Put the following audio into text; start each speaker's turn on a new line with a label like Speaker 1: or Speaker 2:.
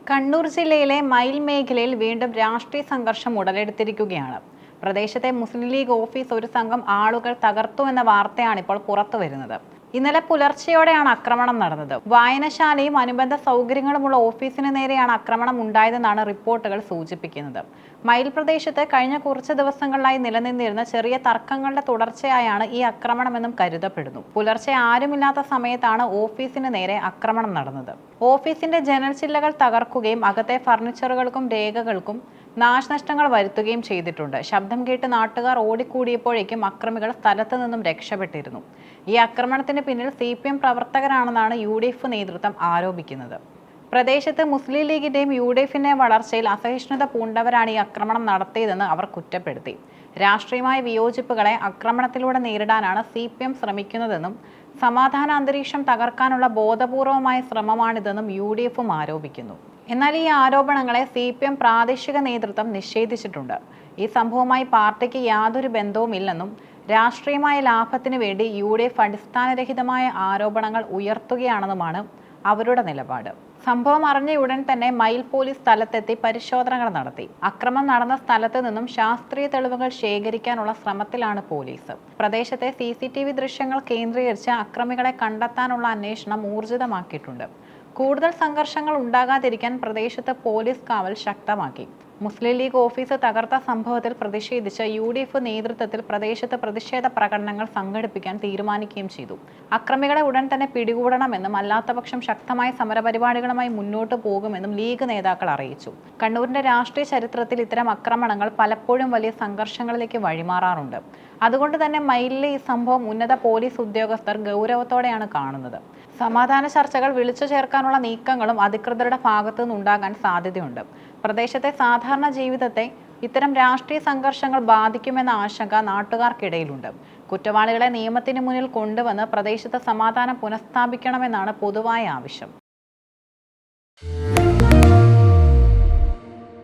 Speaker 1: കണ്ണൂർ ജില്ലയിലെ മയിൽ മേഖലയിൽ വീണ്ടും രാഷ്ട്രീയ സംഘർഷം ഉടലെടുത്തിരിക്കുകയാണ്. പ്രദേശത്തെ മുസ്ലിം ലീഗ് ഓഫീസ് ഒരു സംഘം ആളുകൾ തകർത്തുവെന്ന വാർത്തയാണ് ഇപ്പോൾ പുറത്തുവരുന്നത്. ഇന്നലെ പുലർച്ചെയോടെയാണ് ആക്രമണം നടന്നത്. വായനശാലയും അനുബന്ധ സൗകര്യങ്ങളുമുള്ള ഓഫീസിന് നേരെയാണ് ആക്രമണം ഉണ്ടായതെന്നാണ് റിപ്പോർട്ടുകൾ സൂചിപ്പിക്കുന്നത്. മയിൽ പ്രദേശത്ത് കഴിഞ്ഞ കുറച്ച് ദിവസങ്ങളിലായി നിലനിന്നിരുന്ന ചെറിയ തർക്കങ്ങളുടെ തുടർച്ചയായാണ് ഈ ആക്രമണമെന്നും കരുതപ്പെടുന്നു. പുലർച്ചെ ആരുമില്ലാത്ത സമയത്താണ് ഓഫീസിന് നേരെ ആക്രമണം നടന്നത്. ഓഫീസിന്റെ ജനൽ ചില്ലകൾ തകർക്കുകയും അകത്തെ ഫർണിച്ചറുകൾക്കും രേഖകൾക്കും നാശനഷ്ടങ്ങൾ വരുത്തുകയും ചെയ്തിട്ടുണ്ട്. ശബ്ദം കേട്ട് നാട്ടുകാർ ഓടിക്കൂടിയപ്പോഴേക്കും അക്രമികൾ സ്ഥലത്തു നിന്നും രക്ഷപ്പെട്ടിരുന്നു. ഈ ആക്രമണത്തിന് പിന്നിൽ CPM പ്രവർത്തകരാണെന്നാണ് UDF നേതൃത്വം ആരോപിക്കുന്നത്. പ്രദേശത്ത് മുസ്ലിം ലീഗിന്റെയും UDFന്റെയും വളർച്ചയിൽ അസഹിഷ്ണുത പൂണ്ടവരാണ് ഈ ആക്രമണം നടത്തിയതെന്ന് അവർ കുറ്റപ്പെടുത്തി. രാഷ്ട്രീയമായ വിയോജിപ്പുകളെ ആക്രമണത്തിലൂടെ നേരിടാനാണ് CPM ശ്രമിക്കുന്നതെന്നും സമാധാന അന്തരീക്ഷം തകർക്കാനുള്ള ബോധപൂർവമായ ശ്രമമാണിതെന്നും UDFും ആരോപിക്കുന്നു. എന്നാൽ ഈ ആരോപണങ്ങളെ CPM പ്രാദേശിക നേതൃത്വം നിഷേധിച്ചിട്ടുണ്ട്. ഈ സംഭവവുമായി പാർട്ടിക്ക് യാതൊരു ബന്ധവുമില്ലെന്നും രാഷ്ട്രീയമായ ലാഭത്തിനു വേണ്ടി UDF അടിസ്ഥാനരഹിതമായ ആരോപണങ്ങൾ ഉയർത്തുകയാണെന്നുമാണ് അവരുടെ നിലപാട്. സംഭവം അറിഞ്ഞയുടൻ തന്നെ മയിൽ പോലീസ് സ്ഥലത്തെത്തി പരിശോധനകൾ നടത്തി. അക്രമം നടന്ന സ്ഥലത്ത് നിന്നും ശാസ്ത്രീയ തെളിവുകൾ ശേഖരിക്കാനുള്ള ശ്രമത്തിലാണ് പോലീസ്. പ്രദേശത്തെ CCTV ദൃശ്യങ്ങൾ കേന്ദ്രീകരിച്ച് അക്രമികളെ കണ്ടെത്താനുള്ള അന്വേഷണം ഊർജിതമാക്കിയിട്ടുണ്ട്. കൂടുതൽ സംഘർഷങ്ങൾ ഉണ്ടാകാതിരിക്കാൻ പ്രദേശത്ത് പോലീസ് കാവൽ ശക്തമാക്കി. മുസ്ലിം ലീഗ് ഓഫീസ് തകർത്ത സംഭവത്തിൽ പ്രതിഷേധിച്ച് UDF നേതൃത്വത്തിൽ പ്രദേശത്ത് പ്രതിഷേധ പ്രകടനങ്ങൾ സംഘടിപ്പിക്കാൻ തീരുമാനിക്കുകയും ചെയ്തു. അക്രമികളെ ഉടൻ തന്നെ പിടികൂടണമെന്നും അല്ലാത്തപക്ഷം ശക്തമായ സമരപരിപാടികളുമായി മുന്നോട്ട് പോകുമെന്നും ലീഗ് നേതാക്കൾ അറിയിച്ചു. കണ്ണൂരിന്റെ രാഷ്ട്രീയ ചരിത്രത്തിൽ ഇത്തരം ആക്രമണങ്ങൾ പലപ്പോഴും വലിയ സംഘർഷങ്ങളിലേക്ക് വഴിമാറാറുണ്ട്. അതുകൊണ്ട് തന്നെ മയിലിലെ ഈ സംഭവം ഉന്നത പോലീസ് ഉദ്യോഗസ്ഥർ ഗൗരവത്തോടെയാണ് കാണുന്നത്. സമാധാന ചർച്ചകൾ വിളിച്ചു ചേർക്കാനുള്ള നീക്കങ്ങളും അധികൃതരുടെ ഭാഗത്തു നിന്നുണ്ടാകാൻ സാധ്യതയുണ്ട്. പ്രദേശത്തെ സാധാരണ ജീവിതത്തെ ഇത്തരം രാഷ്ട്രീയ സംഘർഷങ്ങൾ ബാധിക്കുമെന്ന ആശങ്ക നാട്ടുകാർക്കിടയിലുണ്ട്. കുറ്റവാളികളെ നിയമത്തിന് മുന്നിൽ കൊണ്ടുവന്ന് പ്രദേശത്ത് സമാധാനം പുനഃസ്ഥാപിക്കണമെന്നാണ് പൊതുവായ ആവശ്യം.